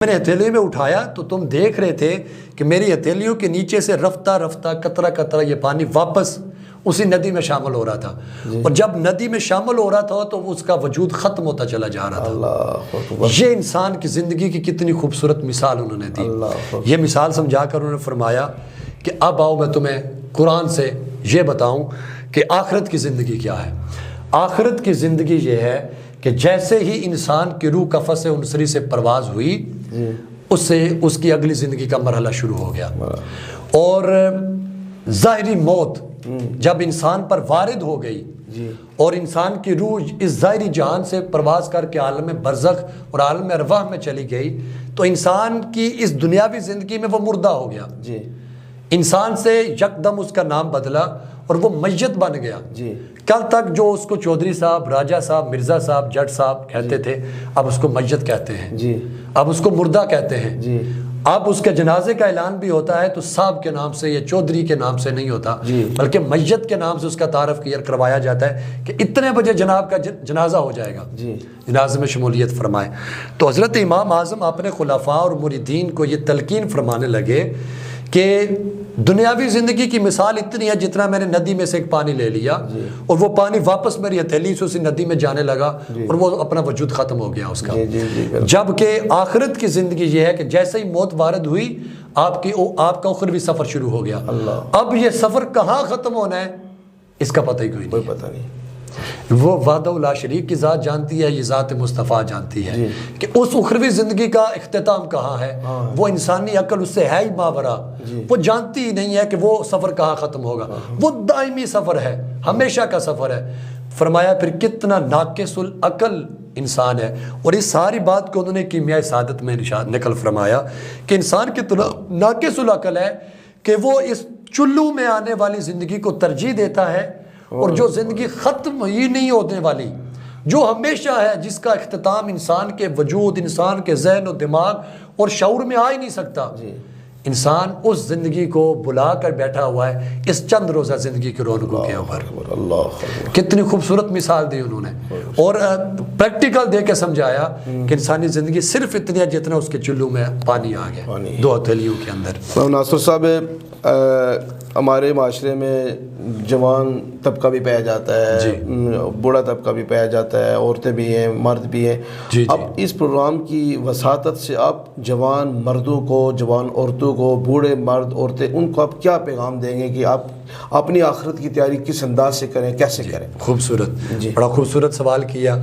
میں نے ہتھیلی میں اٹھایا تو تم دیکھ رہے تھے کہ میری ہتھیلیوں کے نیچے سے رفتہ رفتہ قطرہ قطرہ یہ پانی واپس اسی ندی میں شامل ہو رہا تھا اور جب ندی میں شامل ہو رہا تھا تو اس کا وجود ختم ہوتا چلا جا رہا تھا۔ یہ انسان کی زندگی کی کتنی خوبصورت مثال انہوں نے دی۔ یہ مثال سمجھا کر انہوں نے فرمایا کہ اب آؤ میں تمہیں قرآن سے یہ بتاؤں کہ آخرت کی زندگی کیا ہے۔ آخرت کی زندگی یہ ہے کہ جیسے ہی انسان کی روح قفس عنصری سے پرواز ہوئی اس سے اس کی اگلی زندگی کا مرحلہ شروع ہو گیا، اور ظاہری موت جب انسان پر وارد ہو گئی اور انسان کی روح اس ظاہری جہان سے پرواز کر کے عالم برزخ اور عالم ارواح میں چلی گئی تو انسان کی اس دنیاوی زندگی میں وہ مردہ ہو گیا۔ انسان سے یکدم اس کا نام بدلا اور وہ میت بن گیا۔ کل تک جو اس کو چودھری صاحب، راجہ صاحب، مرزا صاحب، جٹ صاحب کہتے تھے، اب اس کو میت کہتے ہیں، اب اس کو مردہ کہتے ہیں۔ اب اس کے جنازے کا اعلان بھی ہوتا ہے تو صاحب کے نام سے یا چودھری کے نام سے نہیں ہوتا، بلکہ میت کے نام سے اس کا تعارف کروایا جاتا ہے کہ اتنے بجے جناب کا جنازہ ہو جائے گا، جنازے میں شمولیت فرمائے۔ تو حضرت امام اعظم اپنے خلفاء اور مریدین کو یہ تلقین فرمانے لگے کہ دنیاوی زندگی کی مثال اتنی ہے جتنا میں نے ندی میں سے ایک پانی لے لیا اور وہ پانی واپس میری ہتھیلی سے اسی ندی میں جانے لگا اور وہ اپنا وجود ختم ہو گیا اس کا۔ جبکہ آخرت کی زندگی یہ ہے کہ جیسے ہی موت وارد ہوئی آپ کا اخروی سفر شروع ہو گیا۔ اب یہ سفر کہاں ختم ہونا ہے اس کا پتہ ہی کوئی نہیں۔ وہ وحدہ لا شریک کی ذات جانتی ہے، یہ ذات مصطفیٰ جانتی ہے کہ اس اخروی زندگی کا اختتام کہاں ہے۔ وہ انسانی عقل اس سے ہے ہی ماورا، وہ جانتی ہی نہیں ہے کہ وہ سفر کہاں ختم ہوگا۔ وہ دائمی سفر ہے، ہمیشہ کا سفر ہے۔ فرمایا پھر کتنا ناقص العقل انسان ہے، اور اس ساری بات کو انہوں نے کیمیائے سعادت میں نقل فرمایا کہ انسان کتنا ناقص العقل ہے کہ وہ اس چلو میں آنے والی زندگی کو ترجیح دیتا ہے، اور جو زندگی ختم ہی نہیں ہونے والی، جو ہمیشہ ہے، جس کا اختتام انسان کے وجود، انسان کے ذہن و دماغ اور شعور میں آ ہی نہیں سکتا، انسان اس زندگی کو بلا کر بیٹھا ہوا ہے اس چند روزہ زندگی کی رونقوں کے اوپر۔ کتنی خوبصورت مثال دی انہوں نے، اور پریکٹیکل دے کے سمجھایا کہ انسانی زندگی صرف اتنی ہے جتنا اس کے چلو میں پانی آ گیا دو ہتھیلیوں کے اندر۔ ناصر صاحب، ہمارے معاشرے میں جوان طبقہ بھی پایا جاتا ہے، بوڑھا طبقہ بھی پایا جاتا ہے، عورتیں بھی ہیں، مرد بھی ہیں۔ اب اس پروگرام کی وساطت سے آپ جوان مردوں کو، جوان عورتوں کو، بوڑھے مرد عورتیں، ان کو آپ کیا پیغام دیں گے کہ آپ اپنی آخرت کی تیاری کس انداز سے کریں، کیسے کریں؟ خوبصورت، بڑا خوبصورت سوال کیا،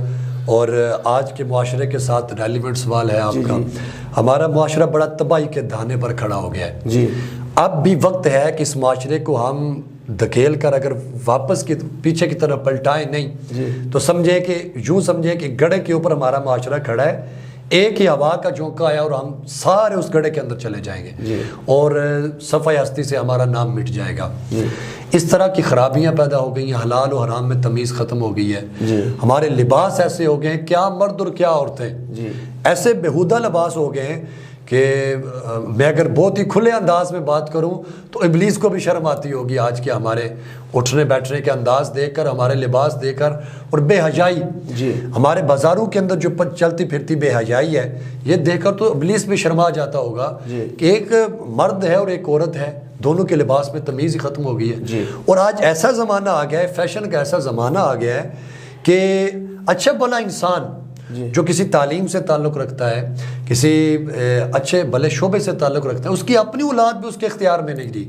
اور آج کے معاشرے کے ساتھ ریلیونٹ سوال ہے آپ کا۔ ہمارا معاشرہ بڑا تباہی کے دہانے پر کھڑا ہو گیا ہے۔ اب بھی وقت ہے کہ اس معاشرے کو ہم دھکیل کر اگر واپس کی پیچھے کی طرف پلٹائیں نہیں تو سمجھیں کہ یوں سمجھیں کہ گڑھے کے اوپر ہمارا معاشرہ کھڑا ہے، ایک ہی ہوا کا جھونکا آیا اور ہم سارے اس گڑھے کے اندر چلے جائیں گے اور صفحہ ہستی سے ہمارا نام مٹ جائے گا۔ اس طرح کی خرابیاں پیدا ہو گئی ہیں، حلال و حرام میں تمیز ختم ہو گئی ہے۔ ہمارے لباس ایسے ہو گئے ہیں، کیا مرد اور کیا عورتیں، ایسے بےہودہ لباس ہو گئے ہیں کہ میں اگر بہت ہی کھلے انداز میں بات کروں تو ابلیس کو بھی شرم آتی ہوگی آج کے ہمارے اٹھنے بیٹھنے کے انداز دیکھ کر، ہمارے لباس دیکھ کر، اور بے حیائی، ہمارے بازاروں کے اندر جو چلتی پھرتی بے حیائی ہے یہ دیکھ کر تو ابلیس بھی شرما جاتا ہوگا کہ ایک مرد ہے اور ایک عورت ہے، دونوں کے لباس میں تمیز ہی ختم ہو گئی ہے۔ اور آج ایسا زمانہ آ گیا ہے، فیشن کا ایسا زمانہ آ گیا ہے کہ اچھا بھلا انسان جو کسی تعلیم سے تعلق رکھتا ہے، کسی اچھے بھلے شعبے سے تعلق رکھتا ہے، اس کی اپنی اولاد بھی اس کے اختیار میں نہیں دی،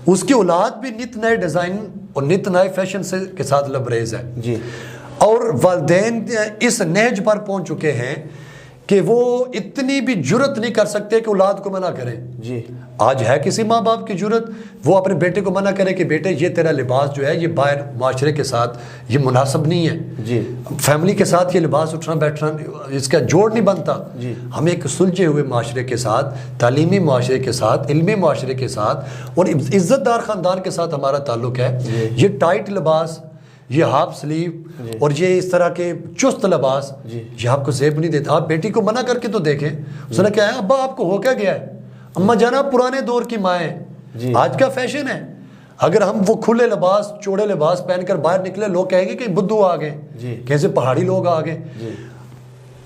اس کی اولاد بھی نت نئے ڈیزائن اور نت نئے فیشن کے ساتھ لبریز ہے، اور والدین اس نہج پر پہنچ چکے ہیں کہ وہ اتنی بھی جرت نہیں کر سکتے کہ اولاد کو منع کریں۔ آج ہے کسی ماں باپ کی جرت وہ اپنے بیٹے کو منع کرے کہ بیٹے یہ تیرا لباس جو ہے یہ باہر معاشرے کے ساتھ یہ مناسب نہیں ہے، فیملی کے ساتھ یہ لباس اٹھنا بیٹھنا اس کا جوڑ نہیں بنتا۔ ہم ایک سلجھے ہوئے معاشرے کے ساتھ، تعلیمی معاشرے کے ساتھ، علمی معاشرے کے ساتھ اور عزت دار خاندان کے ساتھ ہمارا تعلق ہے۔ یہ ٹائٹ لباس، یہ ہاف سلیو اور یہ اس طرح کے چست لباس یہ آپ کو زیب نہیں دیتا۔ آپ بیٹی کو منع کر کے تو دیکھیں، اس نے کہا ہے ابا آپ کو ہو کیا گیا ہے، اماں جانا پرانے دور کی مائیں، آج کا فیشن ہے۔ اگر ہم وہ کھلے لباس، چوڑے لباس پہن کر باہر نکلے لوگ کہیں گے کہ بدھو آ گئے، کیسے پہاڑی لوگ آ گئے،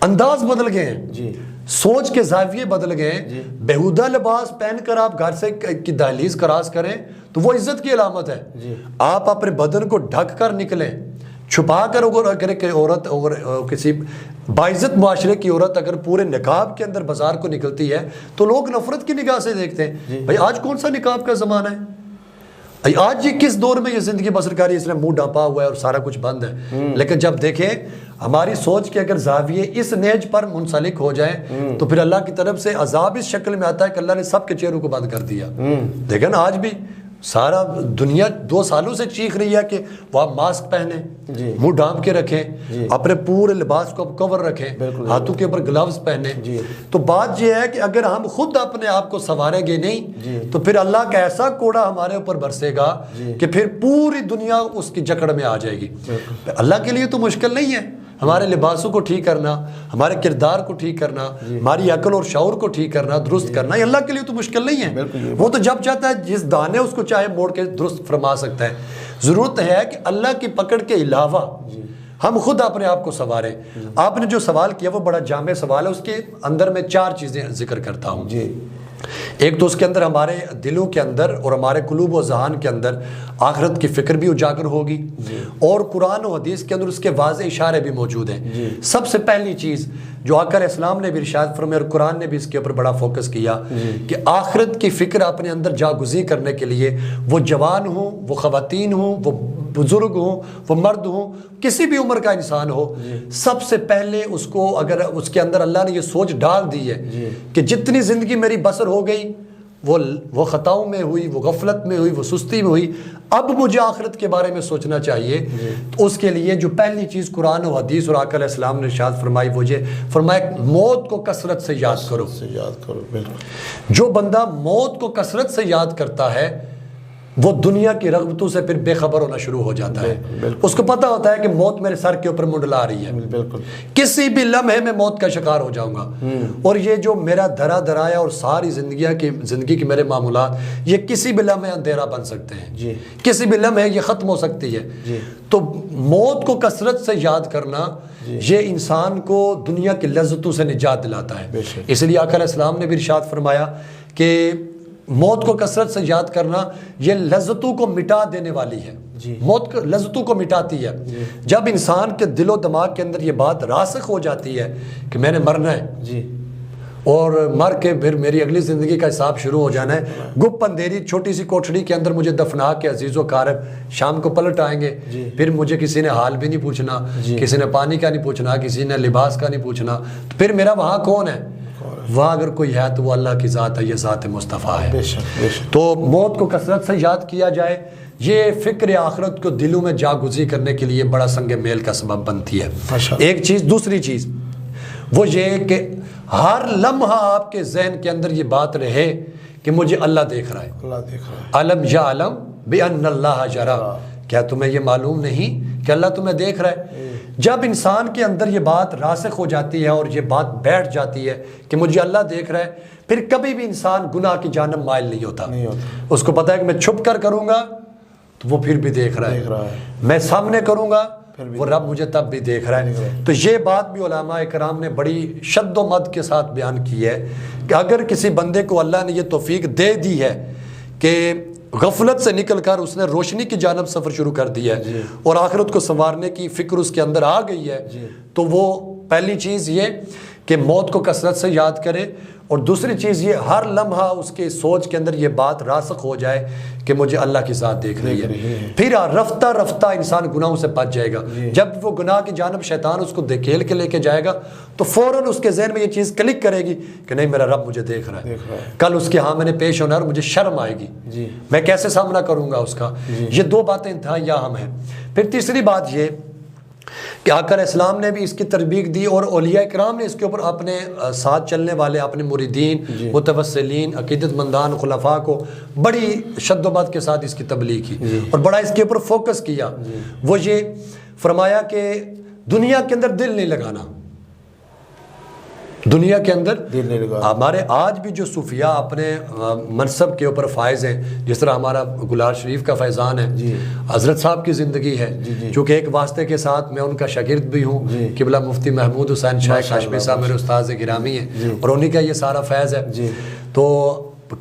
انداز بدل گئے ہیں۔ سوچ کے زاویے بدل گئے. بیہودہ لباس پہن کر آپ گھر سے کی دہلیز کراس کریں تو وہ عزت کی علامت ہے. آپ اپنے بدن کو ڈھک کر نکلیں, چھپا کر اگر کہ عورت اور کسی باعزت معاشرے کی عورت اگر پورے نقاب کے اندر بازار کو نکلتی ہے تو لوگ نفرت کی نگاہ سے دیکھتے ہیں. بھائی آج کون سا نقاب کا زمانہ ہے؟ آج یہ کس دور میں یہ زندگی بسر کاری, اس نے منہ ڈھانپا ہوا ہے اور سارا کچھ بند ہے. لیکن جب دیکھیں ہماری سوچ کے اگر زاویے اس نیج پر منسلک ہو جائیں تو پھر اللہ کی طرف سے عذاب اس شکل میں آتا ہے کہ اللہ نے سب کے چہروں کو بند کر دیا. دیکھیں نا آج بھی سارا دنیا 2 سالوں سے چیخ رہی ہے کہ وہ آپ ماسک پہنیں, منہ ڈھانپ کے رکھیں, اپنے پورے لباس کو کور رکھیں, ہاتھوں کے اوپر گلوز پہنیں. تو بات یہ ہے کہ اگر ہم خود اپنے آپ کو سنواریں گے نہیں تو پھر اللہ کا ایسا کوڑا ہمارے اوپر برسے گا کہ پھر پوری دنیا اس کی جکڑ میں آ جائے گی. اللہ کے لیے تو مشکل نہیں ہے ہمارے لباسوں کو ٹھیک کرنا, ہمارے کردار کو ٹھیک کرنا, ہماری عقل اور شعور کو ٹھیک کرنا, درست کرنا. یہ اللہ کے لیے تو مشکل نہیں ہے. وہ تو جب چاہتا ہے جس دانے اس کو چاہے موڑ کے درست فرما سکتا ہے. ضرورت ہے کہ اللہ کی پکڑ کے علاوہ ہم خود اپنے آپ کو سنواریں. آپ نے جو سوال کیا وہ بڑا جامع سوال ہے, اس کے اندر میں 4 چیزیں ذکر کرتا ہوں. ایک تو اس کے اندر ہمارے دلوں کے اندر اور ہمارے قلوب و ذہان کے اندر آخرت کی فکر بھی اجاگر ہوگی, اور قرآن و حدیث کے اندر اس کے واضح اشارے بھی موجود ہیں. سب سے پہلی چیز جو آقا علیہ السلام نے بھی ارشاد فرمایا اور قرآن نے بھی اس کے اوپر بڑا فوکس کیا کہ آخرت کی فکر اپنے اندر جاگزی کرنے کے لیے وہ جوان ہوں, وہ خواتین ہوں, وہ بزرگ ہوں, وہ مرد ہوں, کسی بھی عمر کا انسان ہو, سب سے پہلے اس کو اگر اس کے اندر اللہ نے یہ سوچ ڈال دی ہے کہ جتنی زندگی میری بسر ہو گئی وہ خطاؤں میں ہوئی, وہ غفلت میں ہوئی, وہ سستی میں ہوئی, اب مجھے آخرت کے بارے میں سوچنا چاہیے. تو اس کے لیے جو پہلی چیز قرآن و حدیث اور آقا علیہ السلام نے ارشاد فرمائی وہ یہ فرمایا موت کو کثرت سے یاد کرو. جو بندہ موت کو کثرت سے یاد کرتا ہے وہ دنیا کی رغبتوں سے پھر بے خبر ہونا شروع ہو جاتا ہے. اس کو پتہ ہوتا ہے کہ موت میرے سر کے اوپر منڈلا رہی ہے, کسی بھی لمحے میں موت کا شکار ہو جاؤں گا. اور یہ جو میرا درایا اور ساری زندگی کی میرے معمولات یہ کسی بھی لمحے اندھیرا بن سکتے ہیں, کسی بھی لمحے یہ ختم ہو سکتی ہے. تو موت کو کثرت سے یاد کرنا یہ انسان کو دنیا کی لذتوں سے نجات دلاتا ہے. اس لیے آقا علیہ السلام نے بھی ارشاد فرمایا کہ موت کو کثرت سے یاد کرنا یہ لذتوں کو مٹا دینے والی ہے. موت لذتوں کو مٹاتی ہے. جب انسان کے دل و دماغ کے اندر یہ بات راسخ ہو جاتی ہے کہ میں نے مرنا ہے اور مر کے پھر میری اگلی زندگی کا حساب شروع ہو جانا ہے, گپ اندھیری چھوٹی سی کوٹھڑی کے اندر مجھے دفنا کے عزیز و قارب شام کو پلٹ آئیں گے, پھر مجھے کسی نے حال بھی نہیں پوچھنا, کسی نے پانی کا نہیں پوچھنا, کسی نے لباس کا نہیں پوچھنا, تو پھر میرا وہاں کون ہے؟ وہاں اگر کوئی ہے تو وہ اللہ کی ذات ہے, یہ ذات مصطفیٰ ہے. تو موت کو کثرت سے یاد کیا جائے, یہ فکر آخرت کو دلوں میں جاگزی کرنے کے لیے بڑا سنگ میل کا سبب بنتی ہے. ایک چیز. دوسری چیز وہ یہ کہ ہر لمحہ آپ کے ذہن کے اندر یہ بات رہے کہ مجھے اللہ دیکھ رہا ہے. علم یعلم بأن اللہ یری, کیا تمہیں یہ معلوم نہیں کہ اللہ تمہیں دیکھ رہا ہے؟ جب انسان کے اندر یہ بات راسخ ہو جاتی ہے اور یہ بات بیٹھ جاتی ہے کہ مجھے اللہ دیکھ رہا ہے, پھر کبھی بھی انسان گناہ کی جانب مائل نہیں ہوتا. اس کو پتا ہے کہ میں چھپ کر کروں گا تو وہ پھر بھی دیکھ رہا ہے, میں سامنے کروں گا وہ رب مجھے تب بھی دیکھ رہا ہے. تو یہ بات بھی علماء کرام نے بڑی شد و مد کے ساتھ بیان کی ہے کہ اگر کسی بندے کو اللہ نے یہ توفیق دے دی ہے کہ غفلت سے نکل کر اس نے روشنی کی جانب سفر شروع کر دیا ہے اور آخرت کو سنوارنے کی فکر اس کے اندر آ گئی ہے, تو وہ پہلی چیز یہ کہ موت کو کثرت سے یاد کرے, اور دوسری چیز یہ ہر لمحہ اس کے سوچ کے اندر یہ بات راسخ ہو جائے کہ مجھے اللہ کی ذات دیکھ رہی ہے. پھر رفتہ رفتہ انسان گناہوں سے بچ جائے گا. جب وہ گناہ کی جانب شیطان اس کو دھکیل کے لے کے جائے گا تو فوراً اس کے ذہن میں یہ چیز کلک کرے گی کہ نہیں میرا رب مجھے دیکھ رہا ہے. کل اس کے ہاں میں نے پیش ہونا اور مجھے شرم آئے گی, میں کیسے سامنا کروں گا اس کا. یہ دو باتیں انتہائی اہم ہیں. پھر تیسری بات یہ کہ آقا علیہ السلام نے بھی اس کی تربیت دی اور اولیاء کرام نے اس کے اوپر اپنے ساتھ چلنے والے اپنے مریدین, متوسلین, عقیدت مندان, خلفاء کو بڑی شد و بد کے ساتھ اس کی تبلیغ کی اور بڑا اس کے اوپر فوکس کیا. وہ یہ فرمایا کہ دنیا کے اندر دل نہیں لگانا, دنیا کے اندر دل نہیں لگا. ہمارے آج بھی جو صوفیاء اپنے منصب کے اوپر فائز ہیں، جس طرح ہمارا گلار شریف کا فیضان ہے، حضرت صاحب کی زندگی ہے، چونکہ ایک واسطے کے ساتھ میں ان کا شاگرد بھی ہوں، قبلہ مفتی محمود حسین شاہ کاشمی صاحب میرے استاذ گرامی ہیں، اور انہی کا یہ سارا فیض ہے. تو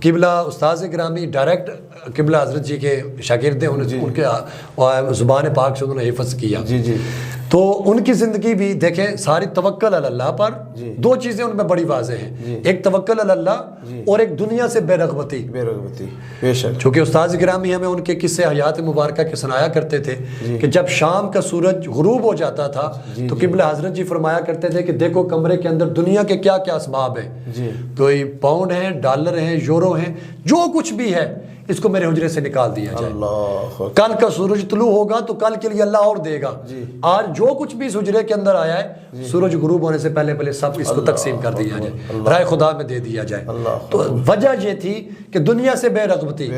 قبلہ استاذ گرامی ڈائریکٹ قبلہ حضرت جی کے شاگرد ہیں، ان کے زبان پاک سے انہوں نے حفظ کیا. تو ان کی زندگی بھی دیکھیں ساری توکل علی اللہ پر. دو چیزیں ان میں بڑی واضح ہیں، ایک توکل علی اللہ اور ایک دنیا سے بے رغبتی. بے شک. چونکہ استاذ گرامی ہمیں ان کے قصے حیات مبارکہ کے سنایا کرتے تھے کہ جب شام کا سورج غروب ہو جاتا تھا تو قبلہ حضرت جی فرمایا کرتے تھے کہ دیکھو کمرے کے اندر دنیا کے کیا کیا اسباب ہیں، کوئی پاؤنڈ ہیں، ڈالر ہیں، یورو ہیں، جو کچھ بھی ہے اس کو میرے حجرے سے نکال دیا جائے. کل کا سورج طلوع ہوگا تو کل کے لیے اللہ اور دے گا. آج جو کچھ بھی اس حجرے کے اندر آیا ہے سورج غروب ہونے سے پہلے سب اس کو تقسیم کر دیا جائے، رائے خدا میں دے دیا جائے. تو وجہ یہ تھی کہ دنیا سے بے رغبتی.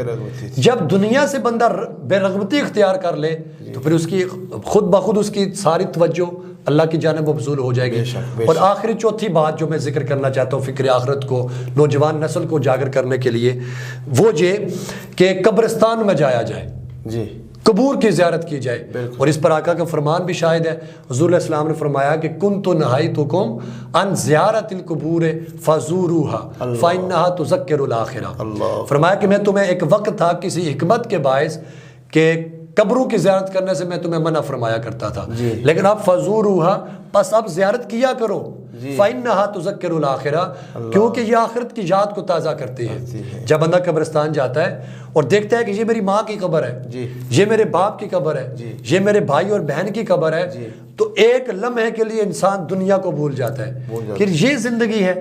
جب دنیا سے بندہ بے رغبتی اختیار کر لے تو پھر اس کی خود بخود اس کی ساری توجہ اللہ کی جانب مبذول ہو جائے گی. اور آخری چوتھی بات جو میں ذکر کرنا چاہتا ہوں فکر آخرت کو نوجوان نسل کو اجاگر کرنے کے لیے، وہ یہ کہ قبرستان میں جایا جائے، قبور کی زیارت کی جائے. اور اس پر آقا کا فرمان بھی شاہد ہے. حضور علیہ السلام نے فرمایا کہ کنت نہیتکم عن زیارت القبور فزوروها فانها تذکر الاخرہ. فرمایا کہ میں تمہیں ایک وقت تھا کسی حکمت کے باعث کہ قبروں کی زیارت کرنے سے میں تمہیں منع فرمایا کرتا تھا، لیکن اب فزوروها بس اب زیارت کیا کرو، فإنها تذکر الآخرہ، کیونکہ یہ آخرت کی یاد کو تازہ کرتی ہے. جب بندہ قبرستان جاتا ہے اور دیکھتا ہے کہ یہ میری ماں کی قبر ہے، یہ میرے باپ کی قبر ہے، یہ میرے بھائی اور بہن کی قبر ہے، تو ایک لمحے کے لیے انسان دنیا کو بھول جاتا ہے کہ یہ زندگی ہے.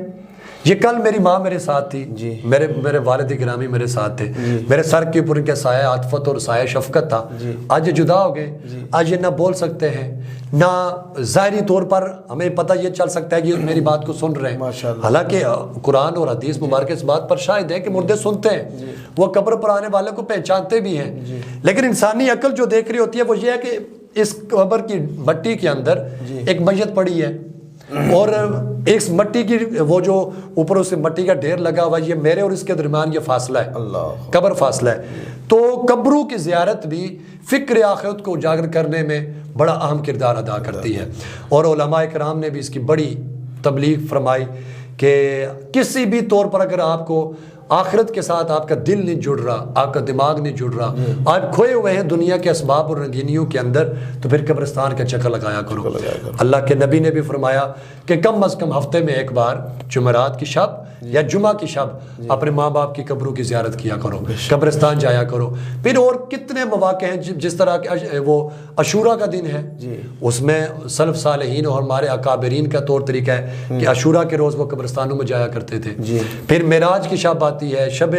یہ کل میری ماں میرے ساتھ تھی، میرے والد گرامی میرے ساتھ تھے، میرے سر کے اوپر ان کے سایہ عاطفت اور سایہ شفقت تھا. آج یہ جدا ہو گئے، آج یہ نہ بول سکتے ہیں، نہ ظاہری طور پر ہمیں پتہ یہ چل سکتا ہے کہ میری بات کو سن رہے ہیں. حالانکہ قرآن اور حدیث مبارک اس بات پر شاہد ہے کہ مردے سنتے ہیں، وہ قبر پر آنے والے کو پہچانتے بھی ہیں. لیکن انسانی عقل جو دیکھ رہی ہوتی ہے وہ یہ ہے کہ اس قبر کی مٹی کے اندر ایک میت پڑی ہے اور ایک مٹی کی وہ جو اوپر اس مٹی کا ڈھیر لگا ہوا، یہ میرے اور اس کے درمیان یہ فاصلہ ہے، قبر فاصلہ ہے. تو قبروں کی زیارت بھی فکر آخرت کو اجاگر کرنے میں بڑا اہم کردار ادا کرتی ہے. اور علماء کرام نے بھی اس کی بڑی تبلیغ فرمائی کہ کسی بھی طور پر اگر آپ کو آخرت کے ساتھ آپ کا دل نہیں جڑ رہا، آپ کا دماغ نہیں جڑ رہا، آپ کھوئے ہوئے ہیں دنیا کے اسباب اور رنگینیوں کے اندر، تو پھر قبرستان کا چکر لگایا کرو. اللہ کے نبی نے بھی فرمایا کہ کم از کم ہفتے میں ایک بار جمعرات کی شب یا جمعہ کی شب اپنے ماں باپ کی قبروں کی زیارت کیا کرو، قبرستان جایا کرو. پھر اور کتنے مواقع ہیں، جس طرح کہ وہ عاشورہ کا دن ہے، اس میں سلف صالحین اور ہمارے اکابرین کا طور طریقہ ہے کہ عاشورہ کے روز وہ قبرستانوں میں جایا کرتے تھے. پھر معراج کی شب آتی ہے، شب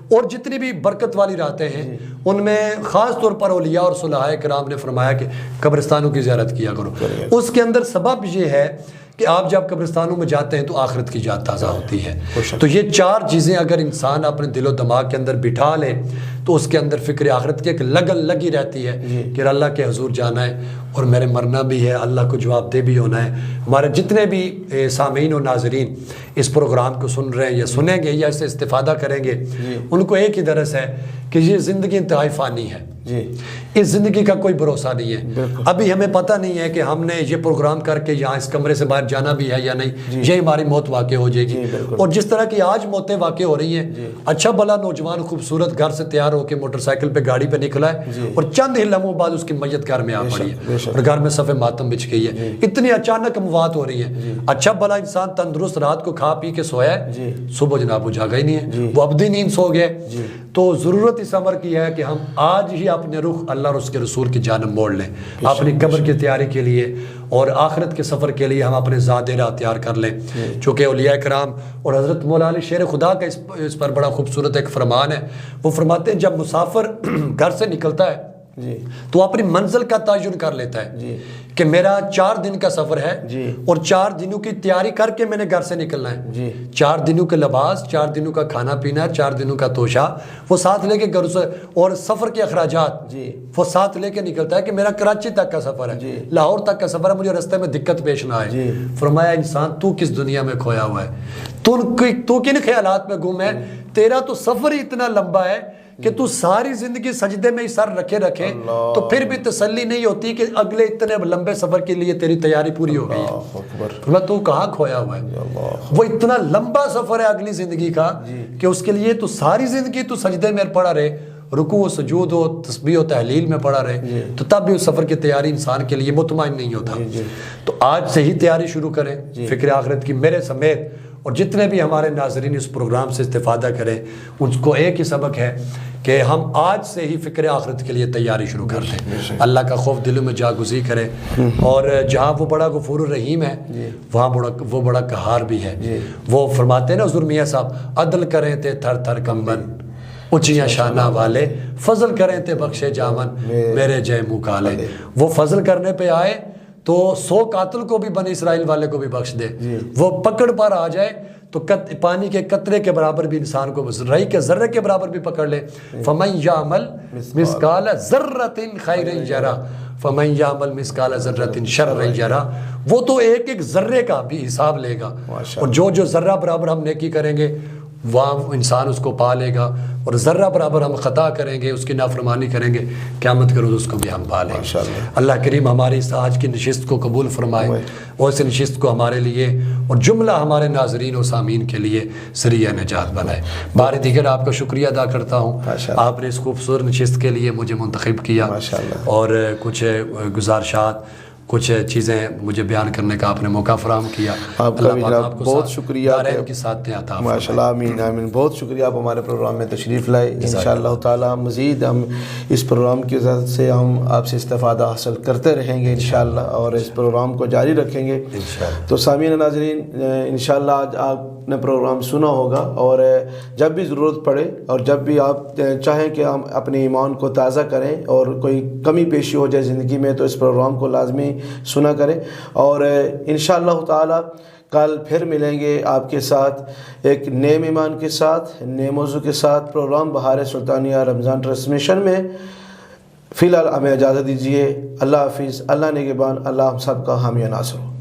اور جتنی بھی برکت والی راتیں ہیں ان میں خاص طور پر اولیاء اور صلحاء کرام نے فرمایا کہ قبرستانوں کی زیارت کیا کرو. اس کے اندر سبب یہ ہے کہ آپ جب قبرستانوں میں جاتے ہیں تو آخرت کی یاد تازہ ہوتی ہے. تو یہ چار چیزیں اگر انسان اپنے دل و دماغ کے اندر بٹھا لے تو اس کے اندر فکر آخرت کی ایک لگن لگی رہتی ہے کہ اللہ کے حضور جانا ہے اور میرے مرنا بھی ہے، اللہ کو جواب دہ بھی ہونا ہے. ہمارے جتنے بھی سامعین و ناظرین اس پروگرام کو سن رہے ہیں یا سنیں گے یا اس سے استفادہ کریں گے، ان کو ایک ہی درس ہے کہ یہ زندگی انتہائی فانی ہے. اس زندگی کا کوئی بھروسہ نہیں ہے. ابھی ہمیں پتہ نہیں ہے کہ ہم نے یہ پروگرام کر کے یہاں اس کمرے سے باہر جانا بھی ہے یا نہیں، یہ ہماری موت واقع ہو جائے گی. اور جس طرح کی آج موتیں واقع ہو رہی ہیں، اچھا بھلا نوجوان خوبصورت گھر سے تیار ہو کے موٹر سائیکل پہ گاڑی پہ نکلا ہے اور چند ہی لمحوں بعد اس کی میت گھر میں آ پڑی ہے اور گھر میں صفِ ماتم بچھ گئی ہے. اتنی اچانک موات ہو رہی ہے. اچھا بھلا انسان تندرست رات کو کھا پی کے سویا ہے، صبح جناب وہ جاگا ہی نہیں ہے، وہ ابدی نیند سو گیا. تو ضرورت اس امر کی ہے کہ ہم آج ہی اپنے رخ اللہ اور اس کے رسول کی جانب موڑ لیں، اپنی قبر کی تیاری کے لیے اور آخرت کے سفر کے لیے ہم اپنے ذات راہ تیار کر لیں. چونکہ اولیاء کرام اور حضرت مولا علی شیر خدا کا اس پر بڑا خوبصورت ایک فرمان ہے. وہ فرماتے ہیں جب مسافر گھر سے نکلتا ہے جی تو اپنی منزل کا تعین کر لیتا ہے جی کہ میرا 4 دن کا سفر ہے جی اور 4 دنوں کی تیاری کر کے میں نے گھر سے نکلنا ہے. جی 4 دنوں کے لباس، 4 دنوں کا کھانا پینا، 4 دنوں کا توشہ وہ ساتھ لے کے گھر سے، اور سفر کے اخراجات جی وہ ساتھ لے کے نکلتا ہے کہ میرا کراچی تک کا سفر ہے، جی لاہور تک کا سفر ہے، مجھے رستے میں دقت پیش نہ آئے. جی فرمایا انسان تو کس دنیا میں کھویا ہوا ہے، تو کن خیالات میں گم ہے؟ تیرا تو سفر ہی اتنا لمبا ہے کہ تو ساری زندگی سجدے میں ہی سر رکھے تو پھر بھی تسلی نہیں ہوتی کہ اگلے اتنے لمبے سفر کے لیے تیری تیاری پوری ہو گئی. تو کہاں کھویا ہوا ہے؟ وہ اتنا لمبا سفر ہے اگلی زندگی کا کہ اس کے لیے تو ساری زندگی تو سجدے میں پڑا رہے، رکوع و سجود و تسبیح و تحلیل میں پڑا رہے، تو تب بھی اس سفر کی تیاری انسان کے لیے مطمئن نہیں ہوتا. تو آج سے ہی تیاری شروع کریں فکر آخرت کی، میرے سمیت اور جتنے بھی ہمارے ناظرین اس پروگرام سے استفادہ کریں ان کو ایک ہی سبق ہے کہ ہم آج سے ہی فکر آخرت کے لیے تیاری شروع کر دیں. اللہ کا خوف دلوں میں جاگزی کرے، اور جہاں وہ بڑا غفور الرحیم ہے وہاں وہ بڑا قہار بھی ہے. وہ فرماتے ہیں نا حضور میاں صاحب، عدل کریں تے تھر تھر کمبن اونچیاں شانہ والے، فضل کریں تے بخشے جامن میرے جے منہ کالے. وہ فضل کرنے پہ آئے تو 100 قاتل کو بھی بنی اسرائیل والے کو بھی بخش دے. وہ پکڑ پر آ جائے تو پانی کے قطرے کے برابر بھی انسان کو، رائی کے ذرے کے برابر بھی پکڑ لے. فَمَنْ يَعْمَلْ مِثْقَالَ ذَرَّةٍ خَيْرًا يَرَهُ وَمَنْ يَعْمَلْ مِثْقَالَ ذَرَّةٍ شَرًّا يَرَهُ. وہ تو ایک ایک ذرے کا بھی حساب لے گا، اور جو ذرہ برابر ہم نیکی کریں گے وہاں انسان اس کو پا لے گا، اور ذرہ برابر ہم خطا کریں گے، اس کی نافرمانی کریں گے، قیامت کے روز اس کو بھی ہم پا لیں گے. اللہ کریم ہماری اس آج کی نشست کو قبول فرمائے، اور اس نشست کو ہمارے لیے اور جملہ ہمارے ناظرین و سامعین کے لیے ذریعہ نجات بنائے. بار دیگر آپ کا شکریہ ادا کرتا ہوں، آپ نے اس خوبصورت نشست کے لیے مجھے منتخب کیا، اور کچھ گزارشات، کچھ چیزیں مجھے بیان کرنے کا آپ نے موقع فراہم کیا. آپ کا بھی جناب بہت شکریہ، کی ساتھ عطا ماشاءاللہ. آمین آمین. بہت شکریہ آپ ہمارے پروگرام میں تشریف لائے. انشاءاللہ تعالی مزید ہم اس پروگرام کی اجازت سے ہم آپ سے استفادہ حاصل کرتے رہیں گے انشاءاللہ، اور اس پروگرام کو جاری رکھیں گے. تو سامعین ناظرین، انشاءاللہ آج آپ نے پروگرام سنا ہوگا، اور جب بھی ضرورت پڑے اور جب بھی آپ چاہیں کہ ہم اپنے ایمان کو تازہ کریں اور کوئی کمی پیشی ہو جائے زندگی میں، تو اس پروگرام کو لازمی سنا کریں. اور انشاءاللہ تعالی کل پھر ملیں گے آپ کے ساتھ ایک نئے مہمان کے ساتھ، نئے موضوع کے ساتھ. پروگرام بہار سلطانیہ رمضان ٹرانسمیشن میں فی الحال ہمیں اجازت دیجیے. اللہ حافظ، اللہ نگہبان، اللہ ہم سب کا حامی و ناصر ہو.